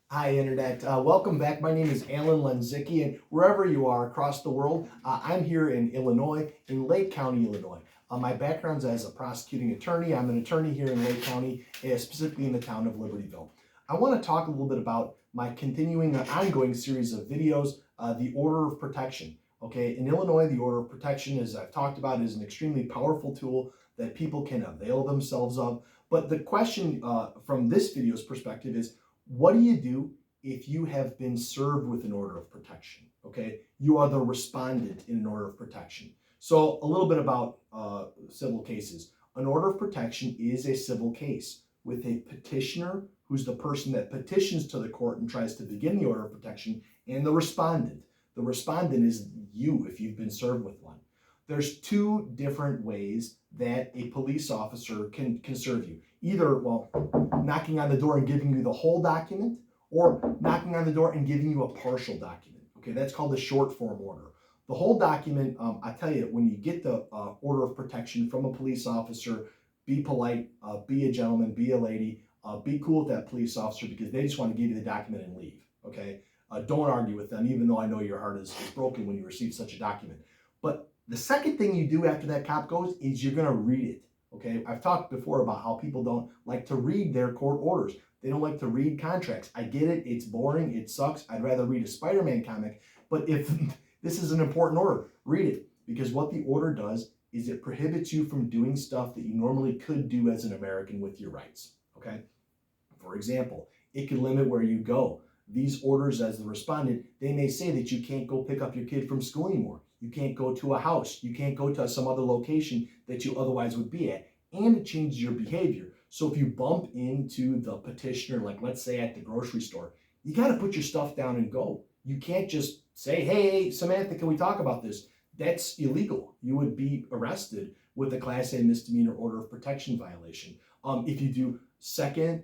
Hi, Internet. Welcome back. My name is Alan Lenczycki, and wherever you are across the world, I'm here in Illinois, in Lake County, Illinois. My background's as a prosecuting attorney. I'm an attorney here in Lake County, specifically in the town of Libertyville. I want to talk a little bit about my continuing, ongoing series of videos, the Order of Protection. Okay, in Illinois, the Order of Protection, as I've talked about, is an extremely powerful tool that people can avail themselves of. But the question from this video's perspective is, what do you do if you have been served with an order of protection? Okay, you are the respondent in an order of protection. So a little bit about civil cases. An order of protection is a civil case with a petitioner, who's the person that petitions to the court and tries to begin the order of protection, and the respondent. The respondent is you if you've been served with one. There's two different ways that a police officer can serve you. Either, well, knocking on the door and giving you the whole document, or knocking on the door and giving you a partial document. Okay, that's called the short form order. The whole document, I tell you, when you get the order of protection from a police officer, be polite, be a gentleman, be a lady, be cool with that police officer, because they just want to give you the document and leave. Okay, don't argue with them, even though I know your heart is broken when you receive such a document. But the second thing you do after that cop goes is you're going to read it. Okay, I've talked before about how people don't like to read their court orders. They don't like to read contracts. I get it. It's boring. It sucks. I'd rather read a Spider-Man comic. But if this is an important order, read it. Because what the order does is it prohibits you from doing stuff that you normally could do as an American with your rights. Okay? For example, it could limit where you go. These orders, as the respondent, they may say that you can't go pick up your kid from school anymore. You can't go to a house. You can't go to some other location that you otherwise would be at. And it changes your behavior. So if you bump into the petitioner, like let's say at the grocery store, you got to put your stuff down and go. You can't just say, hey, Samantha, can we talk about this? That's illegal. You would be arrested with a Class A misdemeanor order of protection violation. If you do second,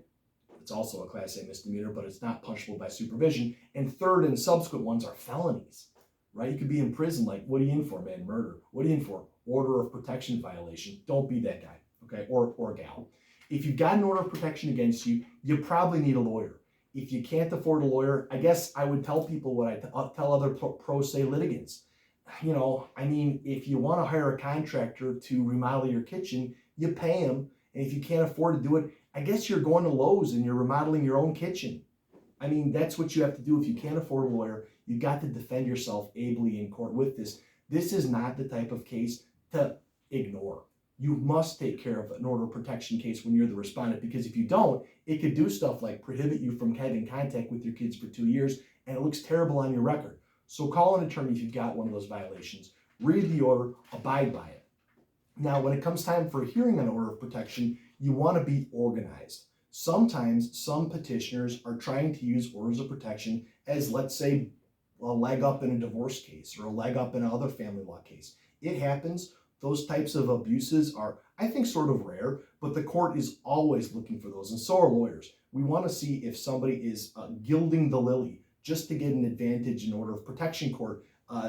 it's also a Class A misdemeanor, but it's not punishable by supervision. And third and subsequent ones are felonies, right? You could be in prison. Like, what are you in for, man? Murder. What are you in for? Order of protection violation. Don't be that guy, okay? Or gal. If you've got an order of protection against you, you probably need a lawyer. If you can't afford a lawyer, I guess I would tell people what I tell other pro se litigants. You know, I mean, if you want to hire a contractor to remodel your kitchen, you pay him. And if you can't afford to do it, I guess you're going to Lowe's and you're remodeling your own kitchen. I mean, that's what you have to do. If you can't afford a lawyer, you've got to defend yourself ably in court with this. This is not the type of case to ignore. You must take care of an order of protection case when you're the respondent, because if you don't, it could do stuff like prohibit you from having contact with your kids for 2 years, and it looks terrible on your record. So call an attorney if you've got one of those violations. Read the order, abide by it. Now, when it comes time for a hearing on order of protection, you want to be organized. Sometimes some petitioners are trying to use orders of protection as, let's say, a leg up in a divorce case or a leg up in another family law case. It happens. Those types of abuses are, I think, sort of rare, but the court is always looking for those, and so are lawyers. We want to see if somebody is gilding the lily just to get an advantage in order of protection court,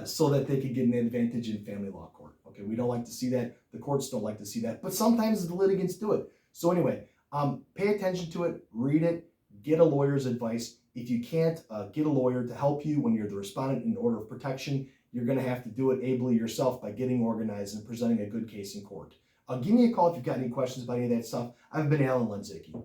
so that they could get an advantage in family law court. Okay, we don't like to see that. The courts don't like to see that, but sometimes the litigants do it. So anyway, pay attention to it, read it, get a lawyer's advice. If you can't get a lawyer to help you when you're the respondent in order of protection, you're going to have to do it ably yourself by getting organized and presenting a good case in court. Give me a call if you've got any questions about any of that stuff. I've been Alan Lenczycki.